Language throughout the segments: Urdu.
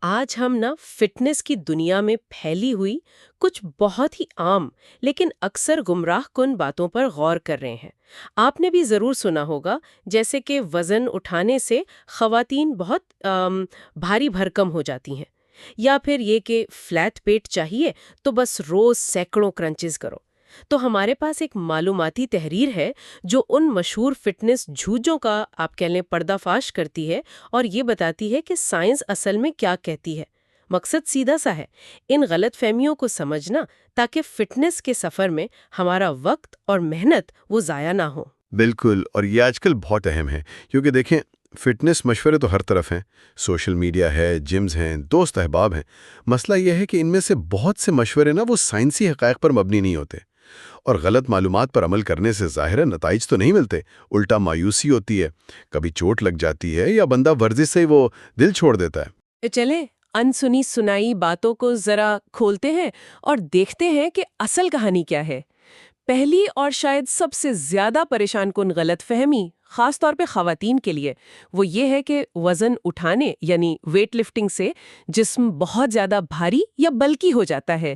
آج ہم فٹنس کی دنیا میں پھیلی ہوئی کچھ بہت ہی عام لیکن اکثر گمراہ کن باتوں پر غور کر رہے ہیں۔ آپ نے بھی ضرور سنا ہوگا، جیسے کہ وزن اٹھانے سے خواتین بہت بھاری بھرکم ہو جاتی ہیں، یا پھر یہ کہ فلیٹ پیٹ چاہیے تو بس روز سینکڑوں کرنچز کرو۔ تو ہمارے پاس ایک معلوماتی تحریر ہے جو ان مشہور فٹنس جھوجوں کا آپ کہہ لیں پردہ فاش کرتی ہے، اور یہ بتاتی ہے کہ سائنس اصل میں کیا کہتی ہے۔ مقصد سیدھا سا ہے، ان غلط فہمیوں کو سمجھنا تاکہ فٹنس کے سفر میں ہمارا وقت اور محنت وہ ضائع نہ ہو۔ بالکل، اور یہ آج کل بہت اہم ہے کیونکہ دیکھیں، فٹنس مشورے تو ہر طرف ہیں، سوشل میڈیا ہے، جمز ہیں، دوست احباب ہیں۔ مسئلہ یہ ہے کہ ان میں سے بہت سے مشورے وہ سائنسی حقائق پر مبنی نہیں ہوتے، اور غلط معلومات پر عمل کرنے سے ظاہر نتائج تو نہیں ملتے، الٹا مایوسی ہوتی ہے، کبھی چوٹ لگ جاتی ہے یا بندہ ورزش سے وہ دل چھوڑ دیتا ہے۔ چلیں انسنی سنائی باتوں کو ذرا کھولتے ہیں اور دیکھتے ہیں کہ اصل کہانی کیا ہے۔ پہلی اور شاید سب سے زیادہ پریشان کن غلط فہمی، خاص طور پہ خواتین کے لیے، وہ یہ ہے کہ وزن اٹھانے یعنی ویٹ لفٹنگ سے جسم بہت زیادہ بھاری یا بلکی ہو جاتا ہے۔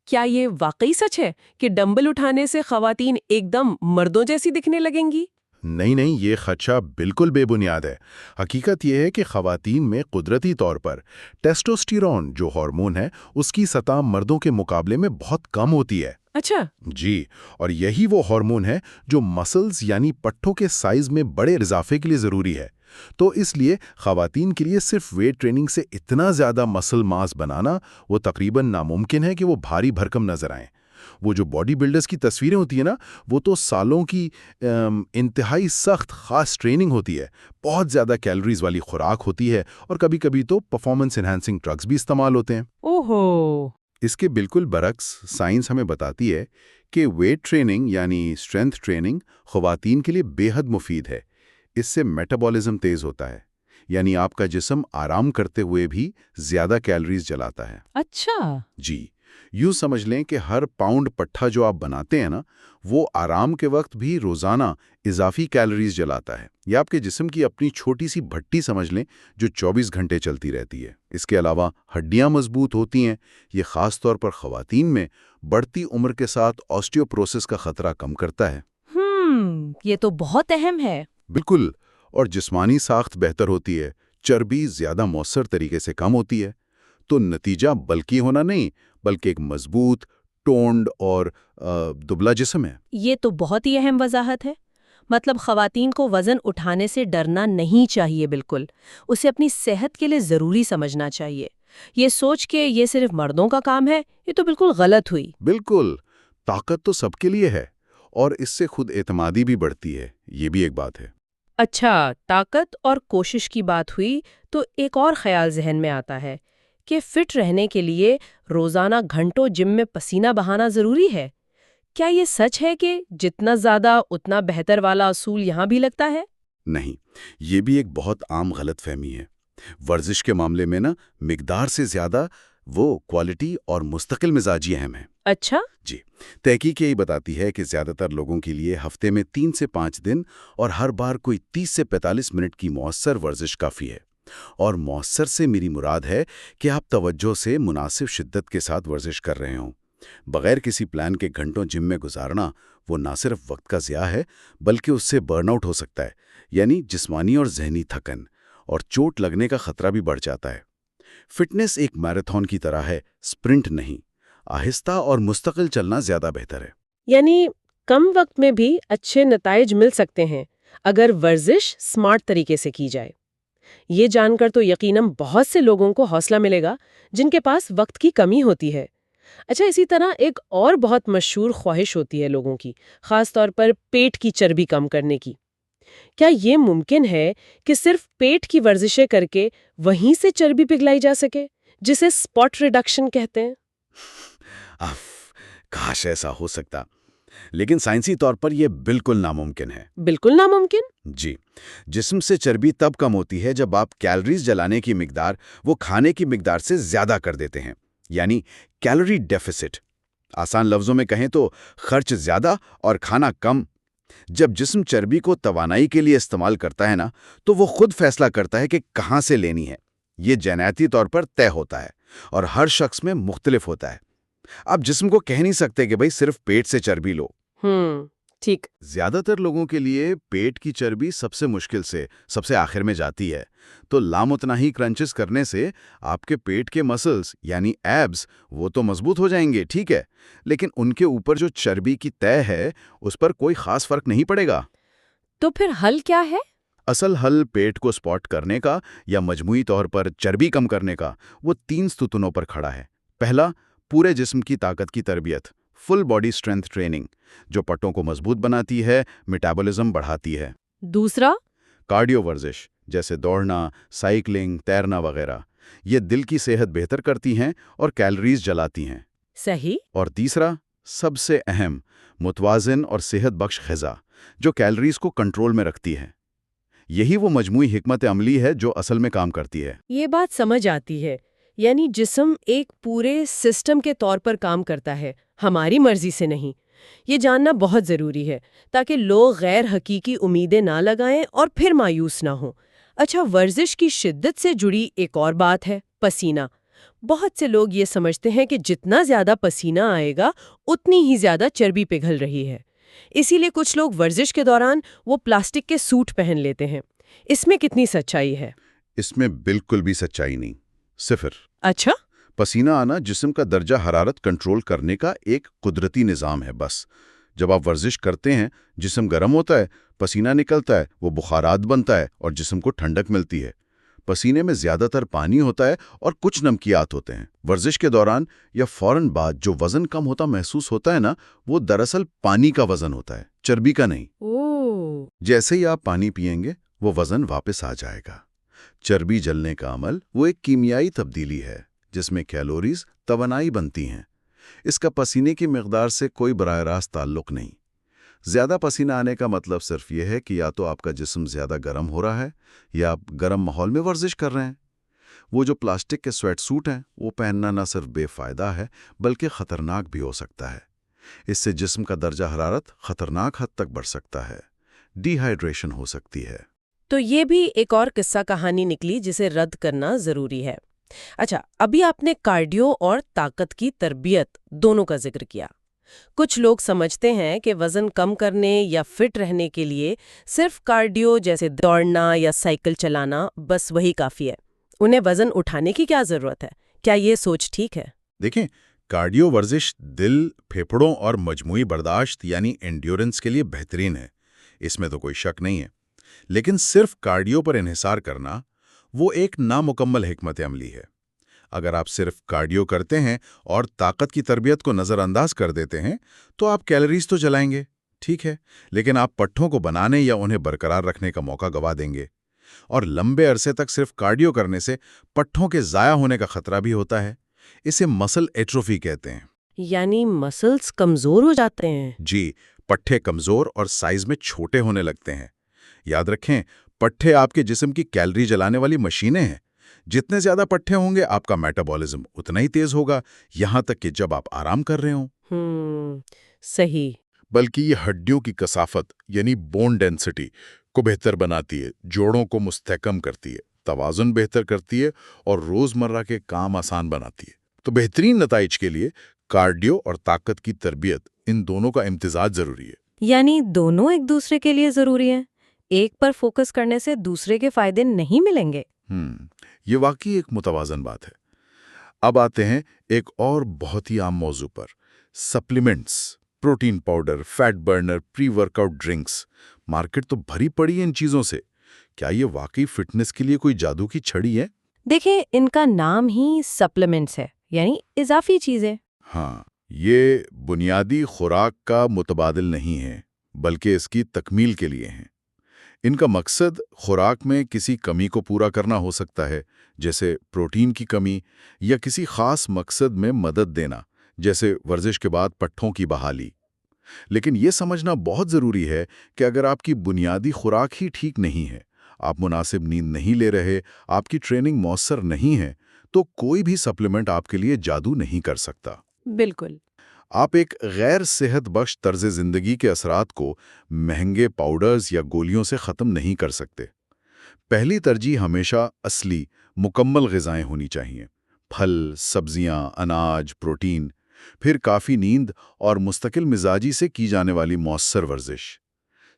کیا یہ واقعی سچ ہے کہ ڈمبل اٹھانے سے خواتین ایک دم مردوں جیسی دکھنے لگیں گی؟ نہیں نہیں، یہ خدشہ بالکل بے بنیاد ہے۔ حقیقت یہ ہے کہ خواتین میں قدرتی طور پر ٹیسٹوسٹیرون جو ہارمون ہے، اس کی سطح مردوں کے مقابلے میں بہت کم ہوتی ہے۔ اچھا۔ جی، اور یہی وہ ہارمون ہے جو مسلز یعنی پٹھوں کے سائز میں بڑے اضافے کے لیے ضروری ہے۔ تو اس لیے خواتین کے لیے صرف ویٹ ٹریننگ سے اتنا زیادہ مسل ماس بنانا وہ تقریباً ناممکن ہے کہ وہ بھاری بھرکم نظر آئیں۔ وہ جو باڈی بلڈرز کی تصویریں ہوتی ہیں نا، وہ تو سالوں کی انتہائی سخت خاص ٹریننگ ہوتی ہے، بہت زیادہ کیلوریز والی خوراک ہوتی ہے، اور کبھی کبھی تو پرفارمنس انہانسنگ ڈرگز بھی استعمال ہوتے ہیں۔ اوہو۔ اس کے بالکل برعکس سائنس ہمیں بتاتی ہے کہ ویٹ ٹریننگ یعنی اسٹرینتھ ٹریننگ خواتین کے لیے بے حد مفید ہے۔ اس سے میٹابولزم تیز ہوتا ہے، یعنی آپ کا جسم آرام کرتے ہوئے بھی زیادہ کیلوریز جلاتا ہے۔ اچھا۔ جی، یوں سمجھ لیں کہ ہر پاؤنڈ پٹھا جو آپ بناتے ہیں نا، وہ آرام کے وقت بھی روزانہ اضافی کیلوریز جلاتا ہے۔ یہ آپ کے جسم کی اپنی چھوٹی سی بھٹی سمجھ لیں جو 24 گھنٹے چلتی رہتی ہے۔ اس کے علاوہ ہڈیاں مضبوط ہوتی ہیں۔ یہ خاص طور پر خواتین میں بڑھتی عمر کے ساتھ آسٹیوپروسس کا خطرہ کم کرتا ہے۔ یہ تو بہت اہم ہے۔ بالکل، اور جسمانی ساخت بہتر ہوتی ہے، چربی زیادہ مؤثر طریقے سے کم ہوتی ہے۔ تو نتیجہ بلکی ہونا نہیں، بلکہ ایک مضبوط، ٹونڈ اور دبلا جسم ہے۔ یہ تو بہت ہی اہم وضاحت ہے۔ مطلب خواتین کو وزن اٹھانے سے ڈرنا نہیں چاہیے، بالکل اسے اپنی صحت کے لیے ضروری سمجھنا چاہیے۔ یہ سوچ کے یہ صرف مردوں کا کام ہے، یہ تو بالکل غلط ہوئی۔ بالکل، طاقت تو سب کے لیے ہے، اور اس سے خود اعتمادی بھی بڑھتی ہے، یہ بھی ایک بات ہے۔ اچھا، طاقت اور کوشش کی بات ہوئی تو ایک اور خیال ذہن میں آتا ہے کہ فٹ رہنے کے لیے روزانہ گھنٹوں جم میں پسینہ بہانا ضروری ہے۔ کیا یہ سچ ہے کہ جتنا زیادہ اتنا بہتر والا اصول یہاں بھی لگتا ہے؟ نہیں، یہ بھی ایک بہت عام غلط فہمی ہے۔ ورزش کے معاملے میں مقدار سے زیادہ وہ کوالٹی اور مستقل مزاجی اہم ہے۔ اچھا۔ جی، تحقیق یہی بتاتی ہے کہ زیادہ تر لوگوں کے لیے ہفتے میں 3 سے 5 دن اور ہر بار کوئی 30 سے 45 منٹ کی مؤثر ورزش کافی ہے۔ اور مؤثر سے میری مراد ہے کہ آپ توجہ سے مناسب شدت کے ساتھ ورزش کر رہے ہوں۔ بغیر کسی پلان کے گھنٹوں جم میں گزارنا وہ نہ صرف وقت کا ضیاع ہے، بلکہ اس سے برن آؤٹ ہو سکتا ہے، یعنی جسمانی اور ذہنی تھکن، اور چوٹ لگنے کا خطرہ بھی بڑھ جاتا ہے۔ فٹنس ایک میراتھن کی طرح ہے، سپرنٹ نہیں۔ آہستہ اور مستقل چلنا زیادہ بہتر ہے۔ یعنی کم وقت میں بھی اچھے نتائج مل سکتے ہیں اگر ورزش سمارٹ طریقے سے کی جائے۔ یہ جان کر تو یقیناً بہت سے لوگوں کو حوصلہ ملے گا جن کے پاس وقت کی کمی ہوتی ہے۔ اچھا، اسی طرح ایک اور بہت مشہور خواہش ہوتی ہے لوگوں کی، خاص طور پر پیٹ کی چربی کم کرنے کی۔ کیا یہ ممکن ہے کہ صرف پیٹ کی ورزشیں کر کے وہیں سے چربی پگھلائی جا سکے، جسے اسپاٹ ریڈکشن کہتے ہیں؟ اف، کاش ایسا ہو سکتا، لیکن سائنسی طور پر یہ بالکل ناممکن ہے۔ بالکل ناممکن؟ جی، جسم سے چربی تب کم ہوتی ہے جب آپ کیلوریز جلانے کی مقدار وہ کھانے کی مقدار سے زیادہ کر دیتے ہیں، یعنی کیلوری ڈیفیسٹ۔ آسان لفظوں میں کہیں تو خرچ زیادہ اور کھانا کم۔ جب جسم چربی کو توانائی کے لیے استعمال کرتا ہے نا، تو وہ خود فیصلہ کرتا ہے کہ کہاں سے لینی ہے۔ یہ جینیاتی طور پر طے ہوتا ہے اور ہر شخص میں مختلف ہوتا ہے۔ آپ جسم کو کہہ نہیں سکتے کہ بھئی صرف پیٹ سے چربی لو۔ ٹھیک۔ زیادہ تر لوگوں کے لیے پیٹ کی چربی سب سے مشکل سے سب سے آخر میں جاتی ہے، تو لامتناہی کرنچز کرنے سے آپ کے پیٹ کے مسلز یعنی ایبز وہ تو مضبوط ہو جائیں گے، ٹھیک ہے، لیکن ان کے اوپر جو چربی کی طے ہے اس پر کوئی خاص فرق نہیں پڑے گا۔ تو پھر حل کیا ہے؟ اصل حل پیٹ کو سپورٹ کرنے کا یا مجموعی طور پر چربی کم کرنے کا وہ 3 ستونوں پر کھڑا ہے۔ پہلا، پورے جسم کی طاقت کی تربیت، فل باڈی اسٹرینتھ ٹریننگ، جو پٹوں کو مضبوط بناتی ہے، میٹابولزم بڑھاتی ہے۔ دوسرا، کارڈیو ورزش جیسے دوڑنا، سائیکلنگ، تیرنا وغیرہ، یہ دل کی صحت بہتر کرتی ہیں اور کیلوریز جلاتی ہیں۔ صحیح۔ اور تیسرا، سب سے اہم، متوازن اور صحت بخش غذا، جو کیلوریز کو کنٹرول میں رکھتی ہے۔ یہی وہ مجموعی حکمت عملی ہے جو اصل میں کام کرتی ہے۔ یہ بات سمجھ آتی ہے، یعنی جسم ایک پورے سسٹم کے طور پر کام کرتا ہے، ہماری مرضی سے نہیں۔ یہ جاننا بہت ضروری ہے تاکہ لوگ غیر حقیقی امیدیں نہ لگائیں اور پھر مایوس نہ ہوں۔ اچھا، ورزش کی شدت سے جڑی ایک اور بات ہے پسینہ۔ بہت سے لوگ یہ سمجھتے ہیں کہ جتنا زیادہ پسینہ آئے گا اتنی ہی زیادہ چربی پگھل رہی ہے، اسی لیے کچھ لوگ ورزش کے دوران وہ پلاسٹک کے سوٹ پہن لیتے ہیں۔ اس میں کتنی سچائی ہے؟ اس میں بالکل بھی سچائی نہیں، صفر۔ اچھا؟ پسینہ آنا جسم کا درجہ حرارت کنٹرول کرنے کا ایک قدرتی نظام ہے بس۔ جب آپ ورزش کرتے ہیں، جسم گرم ہوتا ہے، پسینہ نکلتا ہے، وہ بخارات بنتا ہے اور جسم کو ٹھنڈک ملتی ہے۔ پسینے میں زیادہ تر پانی ہوتا ہے اور کچھ نمکیات ہوتے ہیں۔ ورزش کے دوران یا فوراً بعد جو وزن کم ہوتا محسوس ہوتا ہے نا، وہ دراصل پانی کا وزن ہوتا ہے، چربی کا نہیں۔ جیسے ہی آپ پانی پئیں گے، وہ وزن واپس آ جائے گا۔ چربی جلنے کا عمل وہ ایک کیمیائی تبدیلی ہے جس میں کیلوریز توانائی بنتی ہیں۔ اس کا پسینے کی مقدار سے کوئی براہ راست تعلق نہیں۔ زیادہ پسینہ آنے کا مطلب صرف یہ ہے کہ یا تو آپ کا جسم زیادہ گرم ہو رہا ہے یا آپ گرم ماحول میں ورزش کر رہے ہیں۔ وہ جو پلاسٹک کے سویٹ سوٹ ہیں وہ پہننا نہ صرف بے فائدہ ہے بلکہ خطرناک بھی ہو سکتا ہے۔ اس سے جسم کا درجہ حرارت خطرناک حد تک بڑھ سکتا ہے، ڈی ہائیڈریشن ہو سکتی ہے۔ تو یہ بھی ایک اور قصہ کہانی نکلی جسے رد کرنا ضروری ہے۔ اچھا، ابھی آپ نے کارڈیو اور طاقت کی تربیت دونوں کا ذکر کیا۔ کچھ لوگ سمجھتے ہیں کہ وزن کم کرنے یا فٹ رہنے کے لیے صرف کارڈیو جیسے دوڑنا یا سائیکل چلانا بس وہی کافی ہے۔ انہیں وزن اٹھانے کی کیا ضرورت ہے؟ کیا یہ سوچ ٹھیک ہے؟ دیکھیں، کارڈیو ورزش دل، پھیپھڑوں اور مجموعی برداشت یعنی انڈیورنس کے لیے بہترین ہے، اس میں تو کوئی شک نہیں ہے۔ لیکن صرف کارڈیو پر انحصار کرنا وہ ایک نامکمل حکمت عملی ہے۔ اگر آپ صرف کارڈیو کرتے ہیں اور طاقت کی تربیت کو نظر انداز کر دیتے ہیں تو آپ کیلوریز تو جلائیں گے، ٹھیک ہے، لیکن آپ پٹھوں کو بنانے یا انہیں برقرار رکھنے کا موقع گوا دیں گے۔ اور لمبے عرصے تک صرف کارڈیو کرنے سے پٹھوں کے ضائع ہونے کا خطرہ بھی ہوتا ہے۔ اسے مسل ایٹروفی کہتے ہیں۔ یعنی مسلز کمزور ہو جاتے ہیں؟ جی، پٹھے کمزور اور سائز میں چھوٹے ہونے لگتے ہیں۔ یاد رکھیں، پٹھے آپ کے جسم کی کیلری جلانے والی مشینیں ہیں۔ جتنے زیادہ پٹھے ہوں گے آپ کا میٹابولزم اتنا ہی تیز ہوگا، یہاں تک کہ جب آپ آرام کر رہے ہوں۔ صحیح۔ بلکہ یہ ہڈیوں کی کثافت یعنی بون ڈینسٹی کو بہتر بناتی ہے، جوڑوں کو مستحکم کرتی ہے، توازن بہتر کرتی ہے اور روزمرہ کے کام آسان بناتی ہے۔ تو بہترین نتائج کے لیے کارڈیو اور طاقت کی تربیت، ان دونوں کا امتزاج ضروری ہے۔ یعنی دونوں ایک دوسرے کے لیے ضروری ہیں، ایک پر فوکس کرنے سے دوسرے کے فائدے نہیں ملیں گے۔ یہ واقعی ایک متوازن بات ہے۔ اب آتے ہیں ایک اور بہت ہی عام موضوع پر، supplements, protein powder, fat burner, pre workout drinks. Market تو بھری پڑی ہے ان چیزوں سے۔ کیا یہ واقعی فٹنس کے لیے کوئی جادو کی چھڑی ہے؟ دیکھیں، ان کا نام ہی سپلیمنٹس ہے، یعنی اضافی چیزیں۔ ہاں، یہ بنیادی خوراک کا متبادل نہیں ہے بلکہ اس کی تکمیل کے لیے ہیں۔ ان کا مقصد خوراک میں کسی کمی کو پورا کرنا ہو سکتا ہے، جیسے پروٹین کی کمی، یا کسی خاص مقصد میں مدد دینا، جیسے ورزش کے بعد پٹھوں کی بحالی۔ لیکن یہ سمجھنا بہت ضروری ہے کہ اگر آپ کی بنیادی خوراک ہی ٹھیک نہیں ہے، آپ مناسب نیند نہیں لے رہے، آپ کی ٹریننگ مؤثر نہیں ہے، تو کوئی بھی سپلیمنٹ آپ کے لیے جادو نہیں کر سکتا۔ بالکل۔ آپ ایک غیر صحت بخش طرز زندگی کے اثرات کو مہنگے پاؤڈرز یا گولیوں سے ختم نہیں کر سکتے۔ پہلی ترجیح ہمیشہ اصلی مکمل غذائیں ہونی چاہیے، پھل، سبزیاں، اناج، پروٹین، پھر کافی نیند اور مستقل مزاجی سے کی جانے والی مؤثر ورزش۔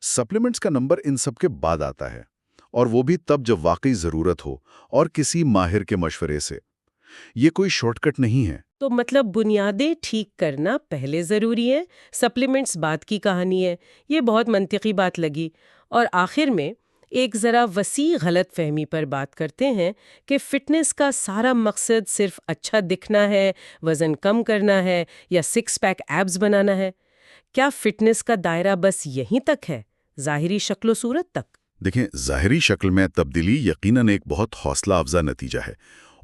سپلیمنٹس کا نمبر ان سب کے بعد آتا ہے، اور وہ بھی تب جب واقعی ضرورت ہو اور کسی ماہر کے مشورے سے۔ یہ کوئی شارٹ کٹ نہیں ہے۔ تو مطلب بنیادیں ٹھیک کرنا پہلے ضروری ہے، سپلیمنٹس بعد کی کہانی ہے۔ یہ بہت منطقی بات لگی۔ اور آخر میں ایک ذرا وسیع غلط فہمی پر بات کرتے ہیں کہ فٹنس کا سارا مقصد صرف اچھا دکھنا ہے، وزن کم کرنا ہے یا سکس پیک ایبز بنانا ہے۔ کیا فٹنس کا دائرہ بس یہیں تک ہے، ظاہری شکل و صورت تک؟ دیکھیں، ظاہری شکل میں تبدیلی یقیناً ایک بہت حوصلہ افزا نتیجہ ہے،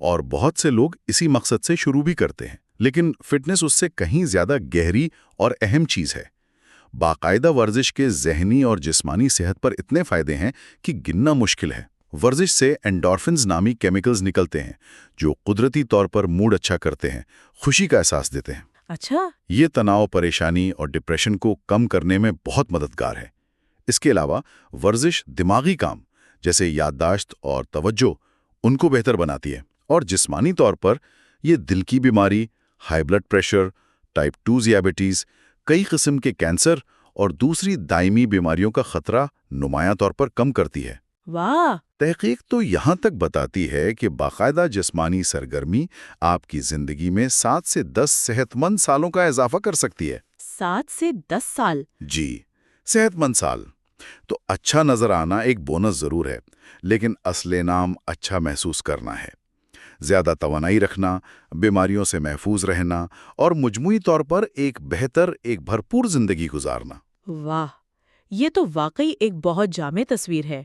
اور بہت سے لوگ اسی مقصد سے شروع بھی کرتے ہیں۔ لیکن فٹنس اس سے کہیں زیادہ گہری اور اہم چیز ہے۔ باقاعدہ ورزش کے ذہنی اور جسمانی صحت پر اتنے فائدے ہیں کہ گننا مشکل ہے۔ ورزش سے اینڈورفنز نامی کیمیکلز نکلتے ہیں جو قدرتی طور پر موڈ اچھا کرتے ہیں، خوشی کا احساس دیتے ہیں۔ اچھا، یہ تناؤ، پریشانی اور ڈپریشن کو کم کرنے میں بہت مددگار ہے۔ اس کے علاوہ ورزش دماغی کام جیسے یادداشت اور توجہ ان کو بہتر بناتی ہے، اور جسمانی طور پر یہ دل کی بیماری، ہائی بلڈ پریشر، ٹائپ 2 ذیابیطیز، کئی قسم کے کینسر اور دوسری دائمی بیماریوں کا خطرہ نمایاں طور پر کم کرتی ہے۔ واہ! تحقیق تو یہاں تک بتاتی ہے کہ باقاعدہ جسمانی سرگرمی آپ کی زندگی میں 7 سے 10 صحت مند سالوں کا اضافہ کر سکتی ہے۔ 7 سے 10 سال؟ جی، صحت مند سال۔ تو اچھا نظر آنا ایک بونس ضرور ہے، لیکن اصل نام اچھا محسوس کرنا ہے۔ زیادہ توانائی رکھنا، بیماریوں سے محفوظ رہنا اور مجموعی طور پر ایک بہتر، ایک بھرپور زندگی گزارنا۔ واہ، یہ تو واقعی ایک بہت جامع تصویر ہے۔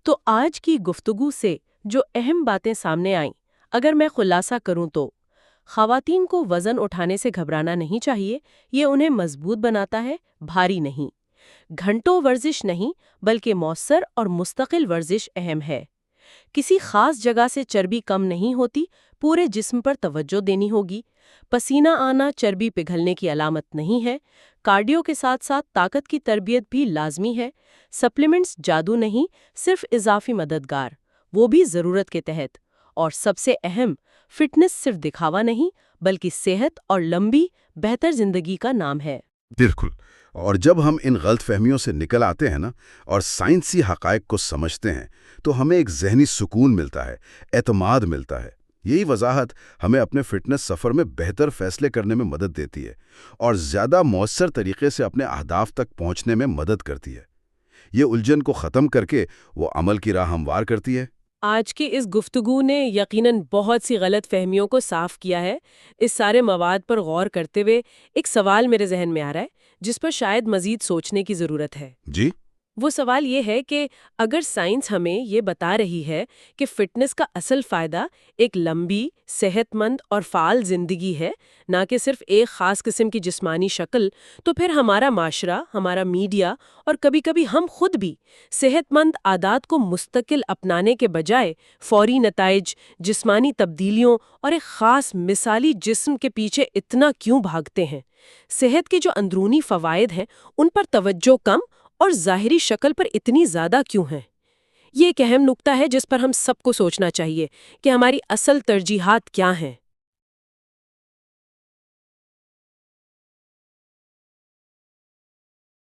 تو آج کی گفتگو سے جو اہم باتیں سامنے آئیں، اگر میں خلاصہ کروں تو خواتین کو وزن اٹھانے سے گھبرانا نہیں چاہیے، یہ انہیں مضبوط بناتا ہے، بھاری نہیں۔ گھنٹوں ورزش نہیں، بلکہ مؤثر اور مستقل ورزش اہم ہے۔ کسی خاص جگہ سے چربی کم نہیں ہوتی، پورے جسم پر توجہ دینی ہوگی۔ پسینہ آنا چربی پگھلنے کی علامت نہیں ہے۔ کارڈیو کے ساتھ ساتھ طاقت کی تربیت بھی لازمی ہے۔ سپلیمنٹس جادو نہیں، صرف اضافی مددگار، وہ بھی ضرورت کے تحت۔ اور سب سے اہم، فٹنس صرف دکھاوا نہیں، بلکہ صحت اور لمبی، بہتر زندگی کا نام ہے۔ بالکل۔ اور جب ہم ان غلط فہمیوں سے نکل آتے ہیں نا، اور سائنسی حقائق کو سمجھتے ہیں، تو ہمیں ایک ذہنی سکون ملتا ہے، اعتماد ملتا ہے۔ یہی وضاحت ہمیں اپنے فٹنس سفر میں بہتر فیصلے کرنے میں مدد دیتی ہے، اور زیادہ مؤثر طریقے سے اپنے اہداف تک پہنچنے میں مدد کرتی ہے۔ یہ الجھن کو ختم کر کے وہ عمل کی راہ ہموار کرتی ہے۔ آج کی اس گفتگو نے یقیناً بہت سی غلط فہمیوں کو صاف کیا ہے۔ اس سارے مواد پر غور کرتے ہوئے ایک سوال میرے ذہن میں آ رہا ہے جس پر شاید مزید سوچنے کی ضرورت ہے۔ جی؟ وہ سوال یہ ہے کہ اگر سائنس ہمیں یہ بتا رہی ہے کہ فٹنس کا اصل فائدہ ایک لمبی، صحت مند اور فعال زندگی ہے، نہ کہ صرف ایک خاص قسم کی جسمانی شکل، تو پھر ہمارا معاشرہ، ہمارا میڈیا اور کبھی کبھی ہم خود بھی صحت مند عادات کو مستقل اپنانے کے بجائے فوری نتائج، جسمانی تبدیلیوں اور ایک خاص مثالی جسم کے پیچھے اتنا کیوں بھاگتے ہیں؟ صحت کے جو اندرونی فوائد ہیں ان پر توجہ کم اور ظاہری شکل پر اتنی زیادہ کیوں ہیں؟ یہ ایک اہم نکتہ ہے جس پر ہم سب کو سوچنا چاہیے کہ ہماری اصل ترجیحات کیا ہیں۔